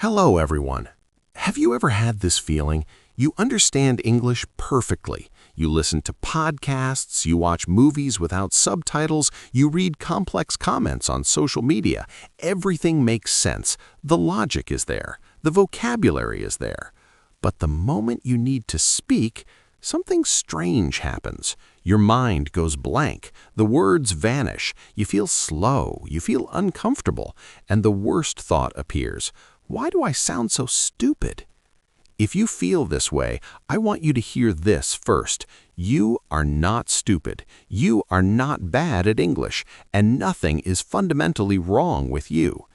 Hello, everyone. Have you ever had this feeling? You understand English perfectly. You listen to podcasts, you watch movies without subtitles, you read complex comments on social media. Everything makes sense. The logic is there. The vocabulary is there. But the moment you need to speak, something strange happens. Your mind goes blank. The words vanish. You feel slow. You feel uncomfortable. And the worst thought appears. Why do I sound so stupid? If you feel this way, I want you to hear this first. You are not stupid. You are not bad at English, and nothing is fundamentally wrong with you.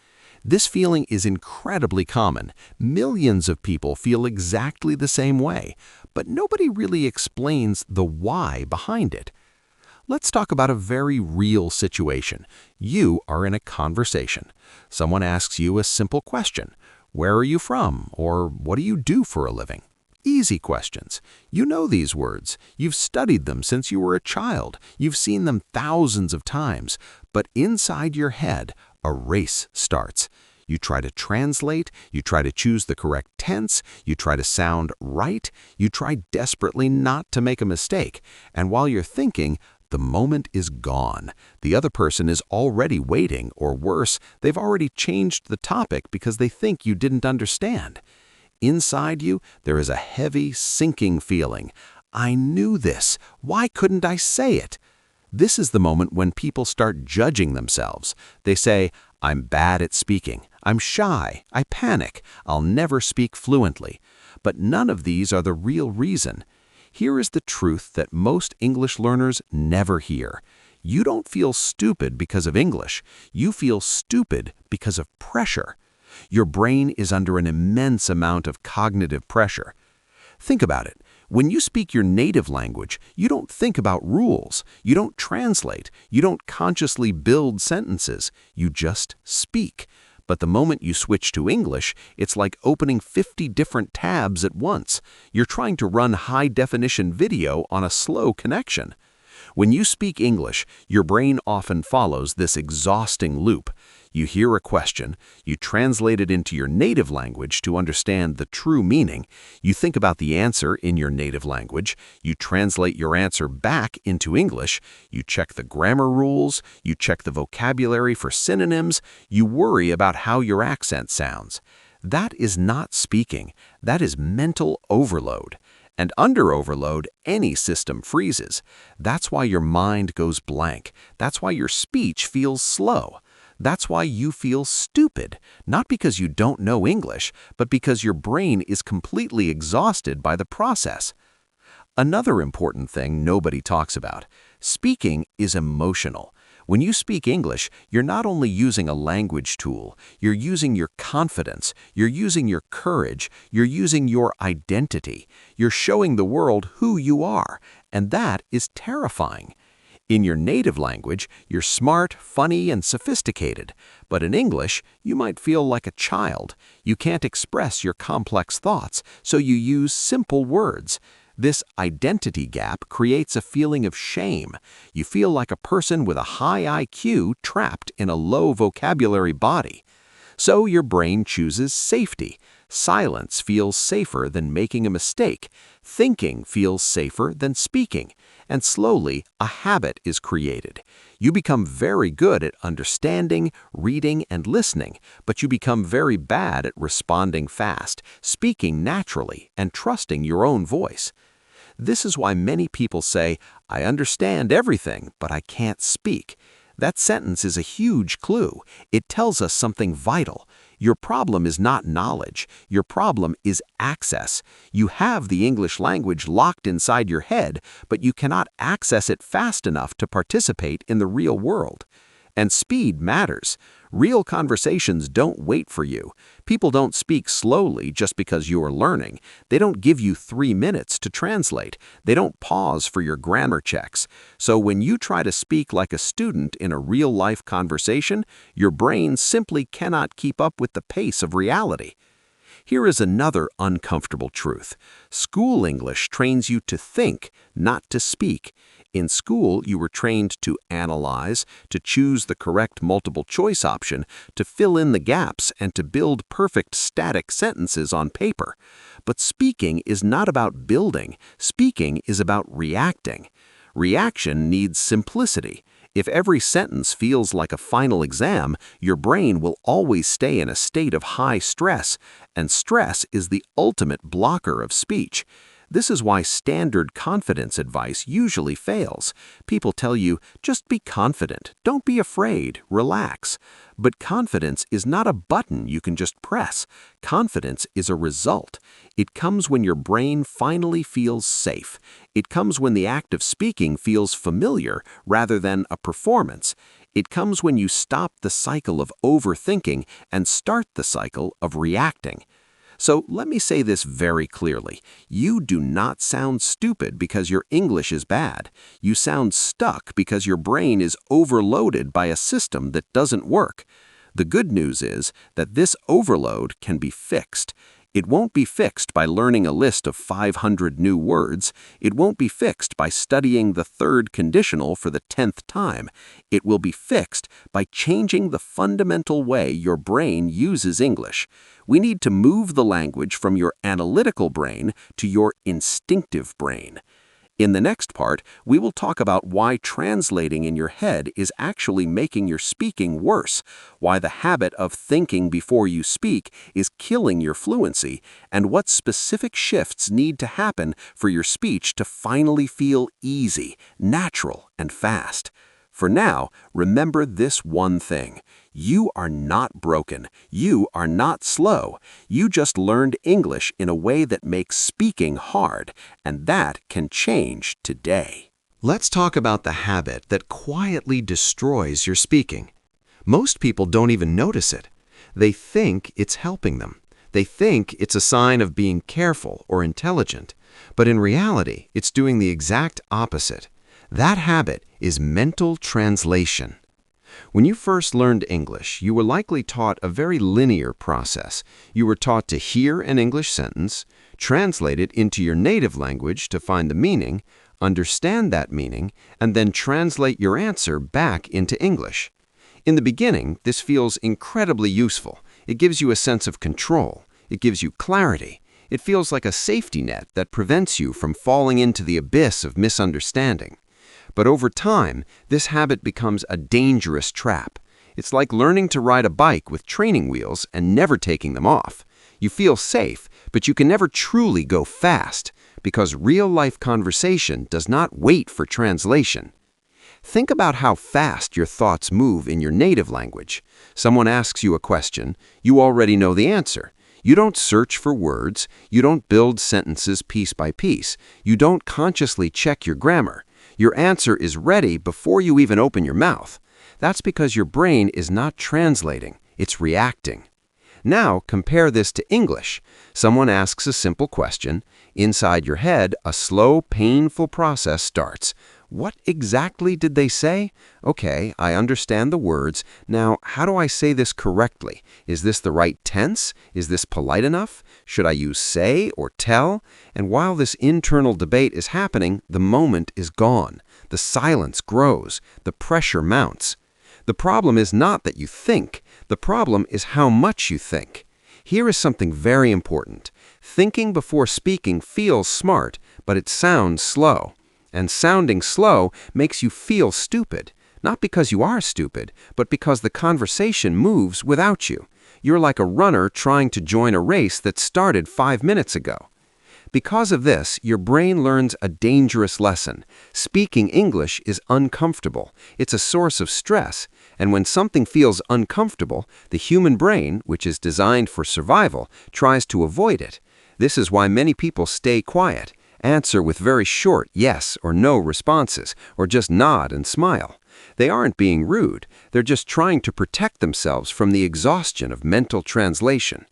This feeling is incredibly common. Millions of people feel exactly the same way, but nobody really explains the why behind it. Let's talk about a very real situation. You are in a conversation. Someone asks you a simple question. Where are you from? Or what do you do for a living? Easy questions. You know these words. You've studied them since you were a child. You've seen them thousands of times. But inside your head, a race starts. You try to translate, you try to choose the correct tense, you try to sound right, you try desperately not to make a mistake. And while you're thinking, the moment is gone. The other person is already waiting, or worse, they've already changed the topic because they think you didn't understand. Inside you, there is a heavy, sinking feeling. I knew this. Why couldn't I say it? This is the moment when people start judging themselves. They say, I'm bad at speaking. I'm shy. I panic. I'll never speak fluently. But none of these are the real reason. Here is the truth that most English learners never hear. You don't feel stupid because of English. You feel stupid because of pressure. Your brain is under an immense amount of cognitive pressure. Think about it. When you speak your native language, you don't think about rules. You don't translate. You don't consciously build sentences. You just speak. But the moment you switch to English, it's like opening 50 different tabs at once. You're trying to run high-definition video on a slow connection. When you speak English, your brain often follows this exhausting loop. You hear a question, you translate it into your native language to understand the true meaning, you think about the answer in your native language, you translate your answer back into English, you check the grammar rules, you check the vocabulary for synonyms, you worry about how your accent sounds. That is not speaking. That is mental overload. And under overload, any system freezes. That's why your mind goes blank. That's why your speech feels slow. That's why you feel stupid, not because you don't know English, but because your brain is completely exhausted by the process. Another important thing nobody talks about. Speaking is emotional. When you speak English, you're not only using a language tool, you're using your confidence, you're using your courage, you're using your identity. You're showing the world who you are, and that is terrifying. In your native language, you're smart, funny, and sophisticated. But in English, you might feel like a child. You can't express your complex thoughts, so you use simple words. This identity gap creates a feeling of shame. You feel like a person with a high IQ trapped in a low vocabulary body. So your brain chooses safety. Silence feels safer than making a mistake. Thinking feels safer than speaking. And slowly, a habit is created. You become very good at understanding, reading, and listening, but you become very bad at responding fast, speaking naturally, and trusting your own voice. This is why many people say, I understand everything, but I can't speak. That sentence is a huge clue. It tells us something vital. Your problem is not knowledge. Your problem is access. You have the English language locked inside your head, but you cannot access it fast enough to participate in the real world. And speed matters. Real conversations don't wait for you. People don't speak slowly just because you are learning. They don't give you 3 minutes to translate. They don't pause for your grammar checks. So when you try to speak like a student in a real-life conversation, your brain simply cannot keep up with the pace of reality. Here is another uncomfortable truth. School English trains you to think, not to speak. In school, you were trained to analyze, to choose the correct multiple choice option, to fill in the gaps, and to build perfect static sentences on paper. But speaking is not about building. Speaking is about reacting. Reaction needs simplicity. If every sentence feels like a final exam, your brain will always stay in a state of high stress, and stress is the ultimate blocker of speech. This is why standard confidence advice usually fails. People tell you, just be confident, don't be afraid, relax. But confidence is not a button you can just press. Confidence is a result. It comes when your brain finally feels safe. It comes when the act of speaking feels familiar rather than a performance. It comes when you stop the cycle of overthinking and start the cycle of reacting. So let me say this very clearly. You do not sound stupid because your English is bad. You sound stuck because your brain is overloaded by a system that doesn't work. The good news is that this overload can be fixed. It won't be fixed by learning a list of 500 new words. It won't be fixed by studying the third conditional for the 10th time. It will be fixed by changing the fundamental way your brain uses English. We need to move the language from your analytical brain to your instinctive brain. In the next part, we will talk about why translating in your head is actually making your speaking worse, why the habit of thinking before you speak is killing your fluency, and what specific shifts need to happen for your speech to finally feel easy, natural, and fast. For now, remember this one thing. You are not broken. You are not slow. You just learned English in a way that makes speaking hard, and that can change today. Let's talk about the habit that quietly destroys your speaking. Most people don't even notice it. They think it's helping them. They think it's a sign of being careful or intelligent. But in reality, it's doing the exact opposite. That habit is mental translation. When you first learned English, you were likely taught a very linear process. You were taught to hear an English sentence, translate it into your native language to find the meaning, understand that meaning, and then translate your answer back into English. In the beginning, this feels incredibly useful. It gives you a sense of control. It gives you clarity. It feels like a safety net that prevents you from falling into the abyss of misunderstanding. But over time, this habit becomes a dangerous trap. It's like learning to ride a bike with training wheels and never taking them off. You feel safe, but you can never truly go fast because real-life conversation does not wait for translation. Think about how fast your thoughts move in your native language. Someone asks you a question, you already know the answer. You don't search for words. You don't build sentences piece by piece. You don't consciously check your grammar. Your answer is ready before you even open your mouth. That's because your brain is not translating, it's reacting. Now compare this to English. Someone asks a simple question. Inside your head, a slow, painful process starts. What exactly did they say? Okay, I understand the words. Now, how do I say this correctly? Is this the right tense? Is this polite enough? Should I use say or tell? And while this internal debate is happening, the moment is gone. The silence grows. The pressure mounts. The problem is not that you think. The problem is how much you think. Here is something very important. Thinking before speaking feels smart, but it sounds slow. And sounding slow makes you feel stupid, not because you are stupid, but because the conversation moves without you. You're like a runner trying to join a race that started 5 minutes ago. Because of this, your brain learns a dangerous lesson. Speaking English is uncomfortable. It's a source of stress. And when something feels uncomfortable, the human brain, which is designed for survival, tries to avoid it. This is why many people stay quiet. Answer with very short yes or no responses, or just nod and smile. They aren't being rude. They're just trying to protect themselves from the exhaustion of mental translation.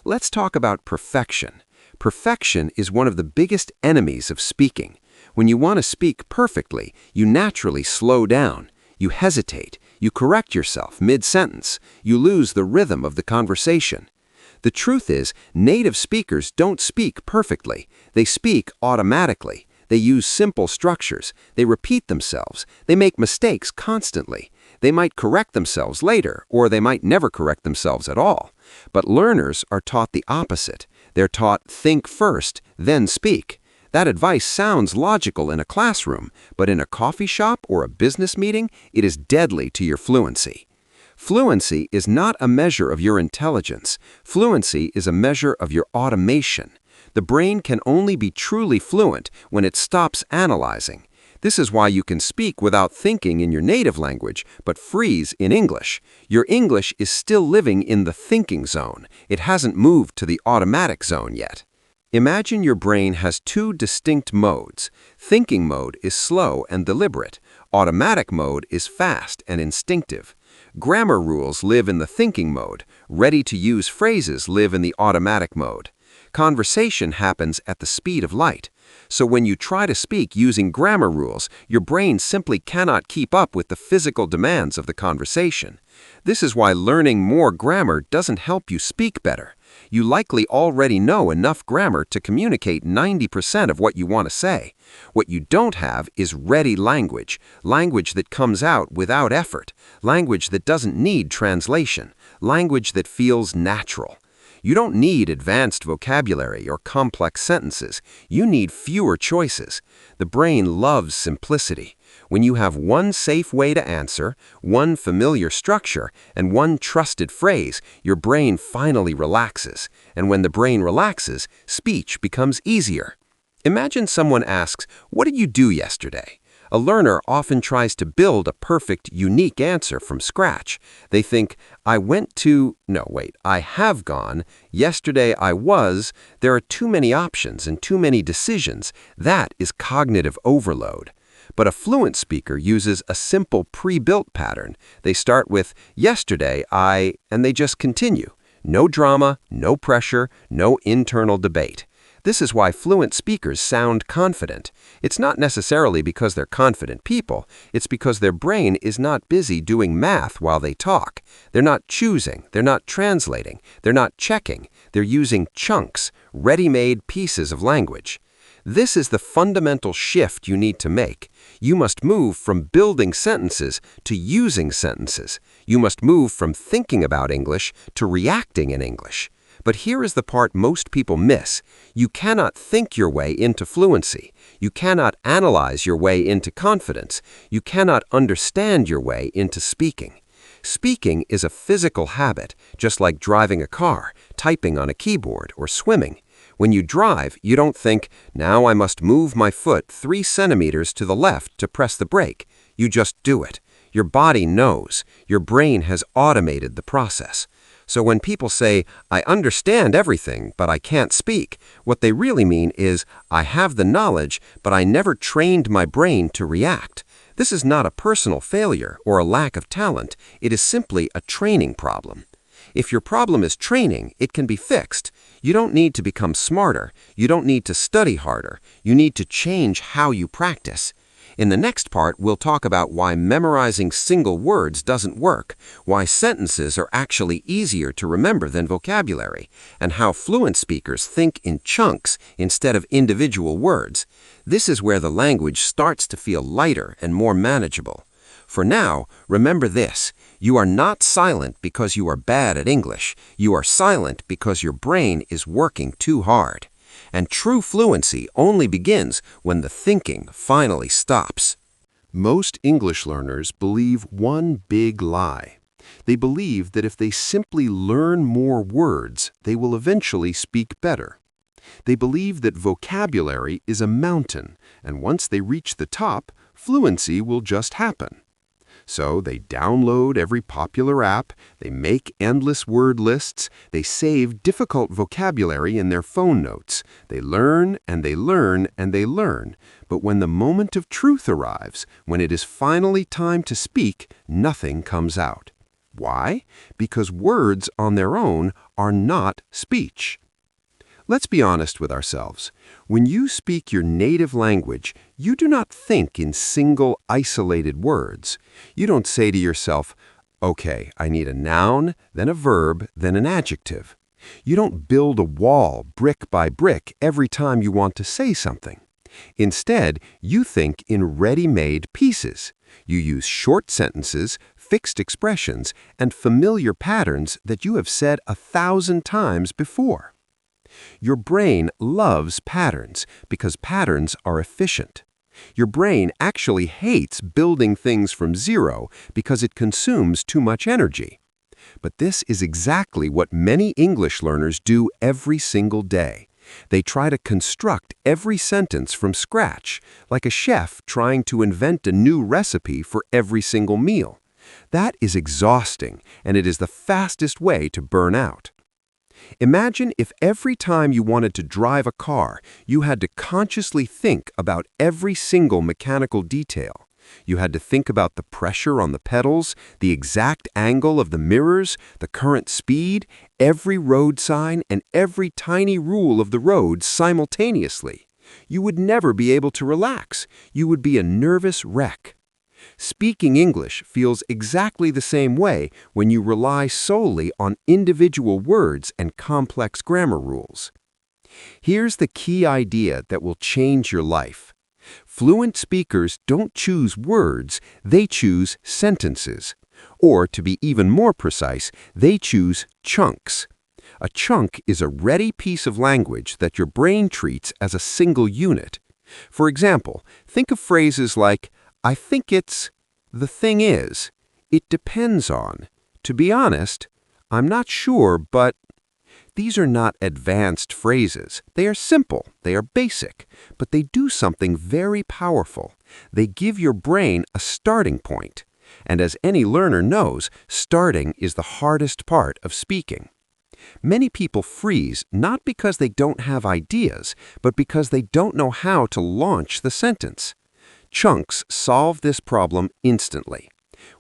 Let's talk about perfection. Perfection is one of the biggest enemies of speaking. When you want to speak perfectly, you naturally slow down. You hesitate. You correct yourself mid-sentence. You lose the rhythm of the conversation. The truth is, native speakers don't speak perfectly. They speak automatically. They use simple structures. They repeat themselves. They make mistakes constantly. They might correct themselves later, or they might never correct themselves at all. But learners are taught the opposite. They're taught think first, then speak. That advice sounds logical in a classroom, but in a coffee shop or a business meeting, it is deadly to your fluency. Fluency is not a measure of your intelligence. Fluency is a measure of your automation. The brain can only be truly fluent when it stops analyzing. This is why you can speak without thinking in your native language, but freeze in English. Your English is still living in the thinking zone. It hasn't moved to the automatic zone yet. Imagine your brain has two distinct modes. Thinking mode is slow and deliberate. Automatic mode is fast and instinctive. Grammar rules live in the thinking mode. Ready-to-use phrases live in the automatic mode. Conversation happens at the speed of light. So when you try to speak using grammar rules, your brain simply cannot keep up with the physical demands of the conversation. This is why learning more grammar doesn't help you speak better. You likely already know enough grammar to communicate 90% of what you want to say. What you don't have is ready language, language that comes out without effort, language that doesn't need translation, language that feels natural. You don't need advanced vocabulary or complex sentences. You need fewer choices. The brain loves simplicity. When you have one safe way to answer, one familiar structure, and one trusted phrase, your brain finally relaxes. And when the brain relaxes, speech becomes easier. Imagine someone asks, "What did you do yesterday?" A learner often tries to build a perfect, unique answer from scratch. They think, I have gone, yesterday I was, there are too many options and too many decisions. That is cognitive overload. But a fluent speaker uses a simple pre-built pattern. They start with, yesterday and they just continue. No drama, no pressure, no internal debate. This is why fluent speakers sound confident. It's not necessarily because they're confident people. It's because their brain is not busy doing math while they talk. They're not choosing. They're not translating. They're not checking. They're using chunks, ready-made pieces of language. This is the fundamental shift you need to make. You must move from building sentences to using sentences. You must move from thinking about English to reacting in English. But here is the part most people miss. You cannot think your way into fluency. You cannot analyze your way into confidence. You cannot understand your way into speaking. Speaking is a physical habit, just like driving a car, typing on a keyboard, or swimming. When you drive, you don't think, now I must move my foot 3 centimeters to the left to press the brake. You just do it. Your body knows. Your brain has automated the process. So when people say, I understand everything, but I can't speak, what they really mean is, I have the knowledge, but I never trained my brain to react. This is not a personal failure or a lack of talent. It is simply a training problem. If your problem is training, it can be fixed. You don't need to become smarter. You don't need to study harder. You need to change how you practice. In the next part, we'll talk about why memorizing single words doesn't work, why sentences are actually easier to remember than vocabulary, and how fluent speakers think in chunks instead of individual words. This is where the language starts to feel lighter and more manageable. For now, remember this. You are not silent because you are bad at English. You are silent because your brain is working too hard. And true fluency only begins when the thinking finally stops. Most English learners believe one big lie. They believe that if they simply learn more words, they will eventually speak better. They believe that vocabulary is a mountain, and once they reach the top, fluency will just happen. So they download every popular app, they make endless word lists, they save difficult vocabulary in their phone notes. They learn and they learn and they learn. But when the moment of truth arrives, when it is finally time to speak, nothing comes out. Why? Because words on their own are not speech. Let's be honest with ourselves. When you speak your native language, you do not think in single, isolated words. You don't say to yourself, okay, I need a noun, then a verb, then an adjective. You don't build a wall brick by brick every time you want to say something. Instead, you think in ready-made pieces. You use short sentences, fixed expressions, and familiar patterns that you have said 1,000 times before. Your brain loves patterns because patterns are efficient. Your brain actually hates building things from zero because it consumes too much energy. But this is exactly what many English learners do every single day. They try to construct every sentence from scratch, like a chef trying to invent a new recipe for every single meal. That is exhausting, and it is the fastest way to burn out. Imagine if every time you wanted to drive a car, you had to consciously think about every single mechanical detail. You had to think about the pressure on the pedals, the exact angle of the mirrors, the current speed, every road sign, and every tiny rule of the road simultaneously. You would never be able to relax. You would be a nervous wreck. Speaking English feels exactly the same way when you rely solely on individual words and complex grammar rules. Here's the key idea that will change your life. Fluent speakers don't choose words, they choose sentences. Or, to be even more precise, they choose chunks. A chunk is a ready piece of language that your brain treats as a single unit. For example, think of phrases like, "I think it's," "the thing is," "it depends on," "to be honest," "I'm not sure, but." These are not advanced phrases. They are simple, they are basic, but they do something very powerful. They give your brain a starting point. And as any learner knows, starting is the hardest part of speaking. Many people freeze not because they don't have ideas, but because they don't know how to launch the sentence. Chunks solve this problem instantly.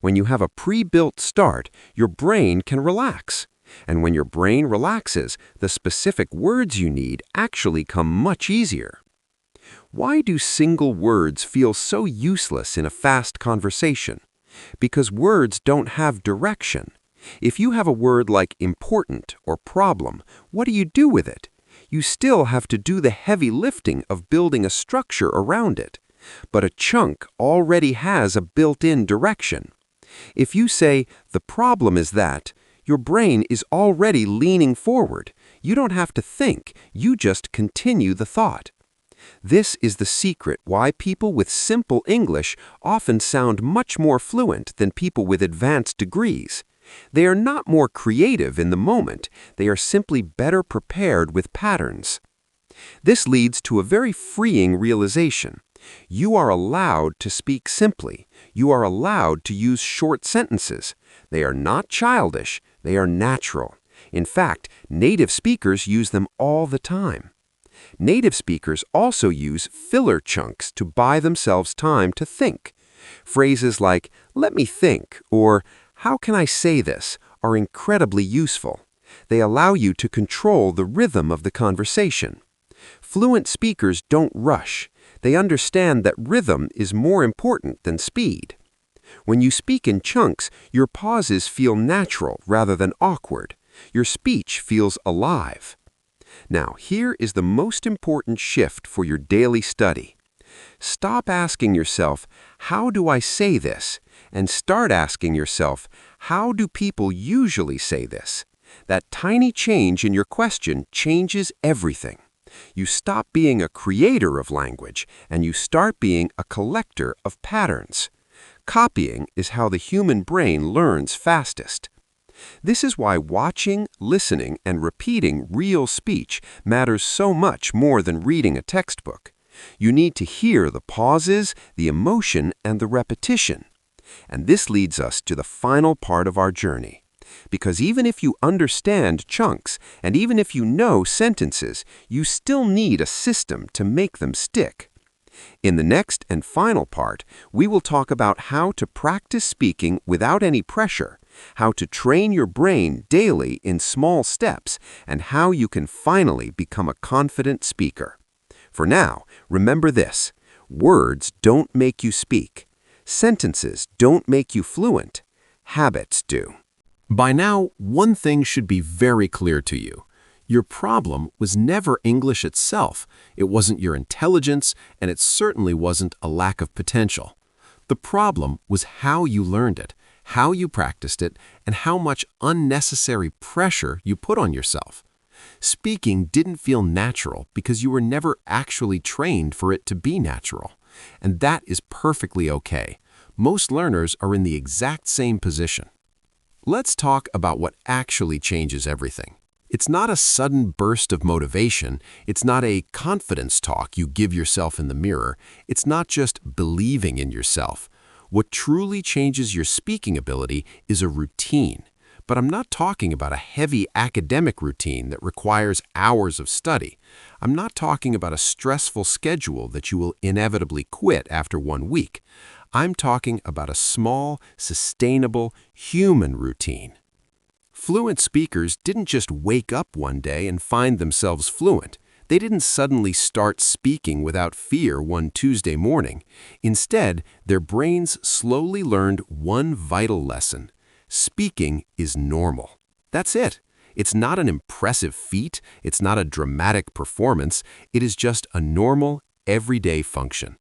When you have a pre-built start, your brain can relax. And when your brain relaxes, the specific words you need actually come much easier. Why do single words feel so useless in a fast conversation? Because words don't have direction. If you have a word like important or problem, what do you do with it? You still have to do the heavy lifting of building a structure around it. But a chunk already has a built-in direction. If you say, "the problem is that," your brain is already leaning forward. You don't have to think, you just continue the thought. This is the secret why people with simple English often sound much more fluent than people with advanced degrees. They are not more creative in the moment, they are simply better prepared with patterns. This leads to a very freeing realization. You are allowed to speak simply. You are allowed to use short sentences. They are not childish, they are natural. In fact, native speakers use them all the time. Native speakers also use filler chunks to buy themselves time to think. Phrases like, "let me think," or "how can I say this," are incredibly useful. They allow you to control the rhythm of the conversation. Fluent speakers don't rush. They understand that rhythm is more important than speed. When you speak in chunks, your pauses feel natural rather than awkward. Your speech feels alive. Now, here is the most important shift for your daily study. Stop asking yourself, "how do I say this?" and start asking yourself, "how do people usually say this?" That tiny change in your question changes everything. You stop being a creator of language, and you start being a collector of patterns. Copying is how the human brain learns fastest. This is why watching, listening, and repeating real speech matters so much more than reading a textbook. You need to hear the pauses, the emotion, and the repetition. And this leads us to the final part of our journey. Because even if you understand chunks, and even if you know sentences, you still need a system to make them stick. In the next and final part, we will talk about how to practice speaking without any pressure, how to train your brain daily in small steps, and how you can finally become a confident speaker. For now, remember this: words don't make you speak. Sentences don't make you fluent. Habits do. By now, one thing should be very clear to you. Your problem was never English itself. It wasn't your intelligence, and it certainly wasn't a lack of potential. The problem was how you learned it, how you practiced it, and how much unnecessary pressure you put on yourself. Speaking didn't feel natural because you were never actually trained for it to be natural. And that is perfectly okay. Most learners are in the exact same position. Let's talk about what actually changes everything. It's not a sudden burst of motivation. It's not a confidence talk you give yourself in the mirror. It's not just believing in yourself. What truly changes your speaking ability is a routine. But I'm not talking about a heavy academic routine that requires hours of study. I'm not talking about a stressful schedule that you will inevitably quit after 1 week. I'm talking about a small, sustainable, human routine. Fluent speakers didn't just wake up one day and find themselves fluent. They didn't suddenly start speaking without fear one Tuesday morning. Instead, their brains slowly learned one vital lesson. Speaking is normal. That's it. It's not an impressive feat. It's not a dramatic performance. It is just a normal, everyday function.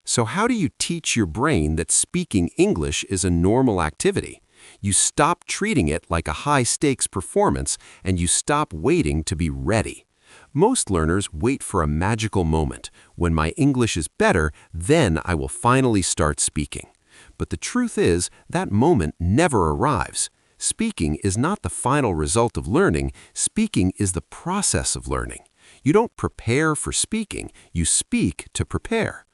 So how do you teach your brain that speaking English is a normal activity? You stop treating it like a high-stakes performance, and you stop waiting to be ready. Most learners wait for a magical moment. When my English is better, then I will finally start speaking. But the truth is, that moment never arrives. Speaking is not the final result of learning. Speaking is the process of learning. You don't prepare for speaking. You speak to prepare.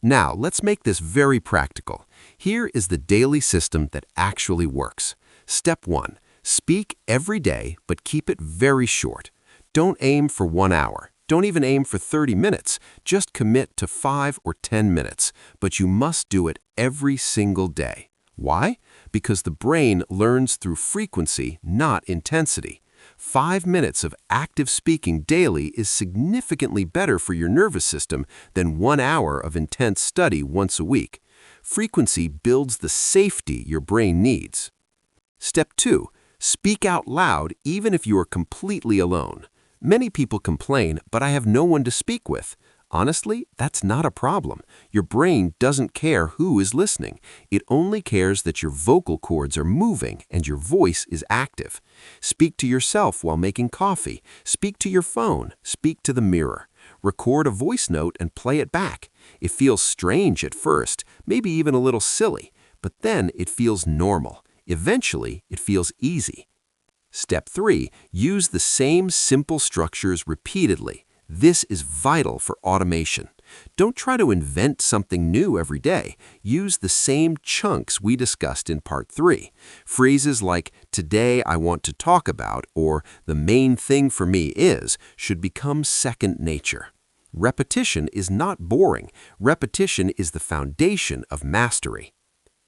Now, let's make this very practical. Here is the daily system that actually works. Step 1. Speak every day, but keep it very short. Don't aim for 1 hour. Don't even aim for 30 minutes. Just commit to 5 or 10 minutes. But you must do it every single day. Why? Because the brain learns through frequency, not intensity. 5 minutes of active speaking daily is significantly better for your nervous system than 1 hour of intense study once a week. Frequency builds the safety your brain needs. Step 2. Speak out loud even if you are completely alone. Many people complain, but I have no one to speak with. Honestly, that's not a problem. Your brain doesn't care who is listening. It only cares that your vocal cords are moving and your voice is active. Speak to yourself while making coffee. Speak to your phone. Speak to the mirror. Record a voice note and play it back. It feels strange at first, maybe even a little silly, but then it feels normal. Eventually, it feels easy. Step 3. Use the same simple structures repeatedly. This is vital for automation. Don't try to invent something new every day. Use the same chunks we discussed in Part 3. Phrases like, "Today I want to talk about," or "the main thing for me is," should become second nature. Repetition is not boring. Repetition is the foundation of mastery.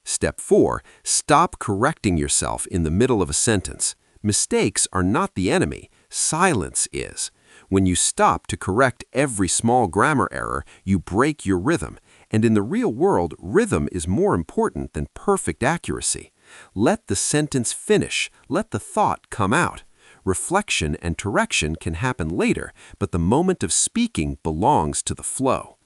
Step 4. Stop correcting yourself in the middle of a sentence. Mistakes are not the enemy. Silence is. When you stop to correct every small grammar error, you break your rhythm. And in the real world, rhythm is more important than perfect accuracy. Let the sentence finish. Let the thought come out. Reflection and correction can happen later, but the moment of speaking belongs to the flow.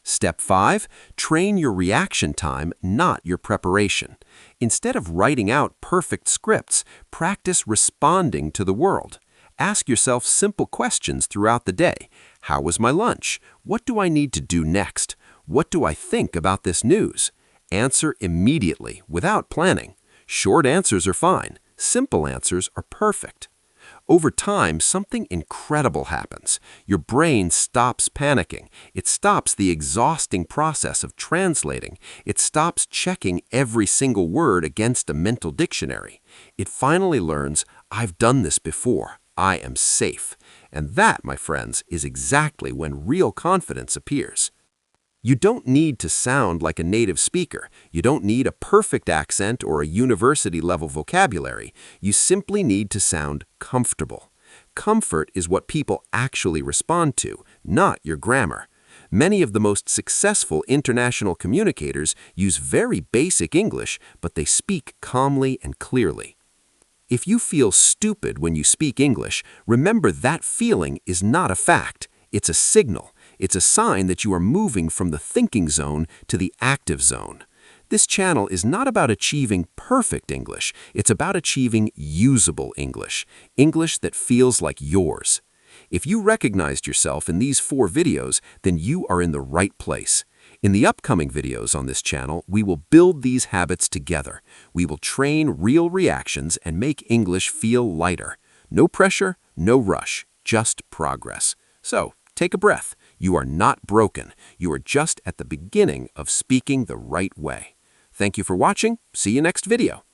Step 5. Train your reaction time, not your preparation. Instead of writing out perfect scripts, practice responding to the world. Ask yourself simple questions throughout the day. How was my lunch? What do I need to do next? What do I think about this news? Answer immediately, without planning. Short answers are fine. Simple answers are perfect. Over time, something incredible happens. Your brain stops panicking. It stops the exhausting process of translating. It stops checking every single word against a mental dictionary. It finally learns, "I've done this before. I am safe." And that, my friends, is exactly when real confidence appears. You don't need to sound like a native speaker. You don't need a perfect accent or a university-level vocabulary. You simply need to sound comfortable. Comfort is what people actually respond to, not your grammar. Many of the most successful international communicators use very basic English, but they speak calmly and clearly. If you feel stupid when you speak English, remember that feeling is not a fact. It's a signal. It's a sign that you are moving from the thinking zone to the active zone. This channel is not about achieving perfect English. It's about achieving usable English, English that feels like yours. If you recognized yourself in these 4 videos, then you are in the right place. In the upcoming videos on this channel, we will build these habits together. We will train real reactions and make English feel lighter. No pressure, no rush, just progress. So, take a breath. You are not broken. You are just at the beginning of speaking the right way. Thank you for watching. See you next video.